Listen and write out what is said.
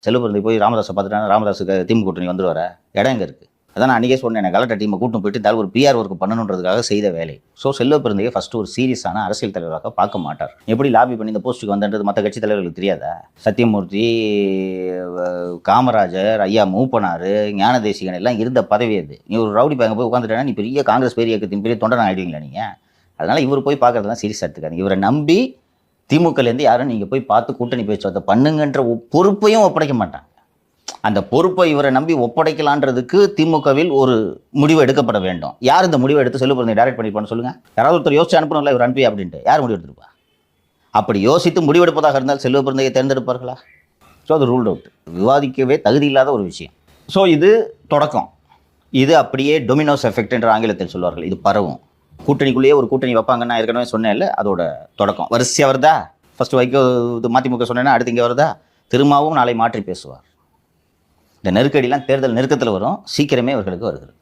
செல்வபிரந்தை போய் ராமதாஸை பார்த்துட்டாங்க, ராமதாஸுக்கு திமுக கூட்டணி வந்துடுவார? இடம் எங்கே இருக்குது? அதான் நான் அன்றைக்கே சொன்னேன், கலெக்டர் டீமை கூட்டும் போயிட்டு இந்த ஒரு பிஆர் ஒர்க் பண்ணணுன்றதுக்காக செய்த வேலை. ஸோ செல்வபிரந்தையை ஃபஸ்ட்டு ஒரு சீரியஸான அரசியல் தலைவராக பார்க்க மாட்டார். எப்படி லாபி பண்ணி இந்த போஸ்ட்டுக்கு வந்தன்றது மற்ற கட்சி தலைவர்களுக்கு தெரியாதா? சத்தியமூர்த்தி, காமராஜர், ஐயா மூப்பனார், ஞானதேசிகன் எல்லாம் இருந்த பதவி அது. நீ ஒரு ரவுடி பேங்க போய் உட்காந்துட்டேன்னா நீ பெரிய காங்கிரஸ் பெரிய இயக்கத்தின் பெரிய தொண்டனை ஆகிடுவீங்களா நீங்கள்? அதனால் இவர் போய் பார்க்குறதுலாம் சீரியஸ் எடுத்துக்காது. இவரை நம்பி திமுகலேருந்து யாரும் நீங்கள் போய் பார்த்து கூட்டணி பேச்சுவார்த்தை பண்ணுங்கன்ற பொறுப்பையும் ஒப்படைக்க மாட்டாங்க. அந்த பொறுப்பை இவரை நம்பி ஒப்படைக்கலான்றதுக்கு திமுகவில் ஒரு முடிவு எடுக்கப்பட வேண்டும். யார் இந்த முடிவை எடுத்து செல்வபிரந்தை டைரக்ட் பண்ணிருப்பான்னு சொல்லுங்கள். யாராவது ஒருத்தர் யோசிச்சு அனுப்பணும்ல, இவர் அனுப்பி அப்படின்ட்டு யார் முடிவு எடுத்திருப்பா? அப்படி யோசித்து முடிவெடுப்பதாக இருந்தால் செல்வபிரந்தையை தேர்ந்தெடுப்பார்களா? ஸோ அது ரூல்ட் அவுட், விவாதிக்கவே தகுதி இல்லாத ஒரு விஷயம். ஸோ இது தொடக்கம். இது அப்படியே டொமினோஸ் எஃபெக்ட் என்று ஆங்கிலத்தில் சொல்வார்கள். இது பரவும். கூட்டணிக்குள்ளேயே ஒரு கூட்டணி வைப்பாங்கன்னா ஏற்கனவே சொன்னேன்ல, அதோட தொடக்கம். வரிசையாக வருதா? ஃபர்ஸ்ட் வைக்க இது மதிமுக சொன்னேன்னா அடுத்து இங்கே வருதா? திரும்பவும் நாளை மாற்றி பேசுவார். இந்த நெருக்கடிலாம் தேர்தல் நெருக்கத்தில் வரும். சீக்கிரமே இவர்களுக்கு வருகிறது.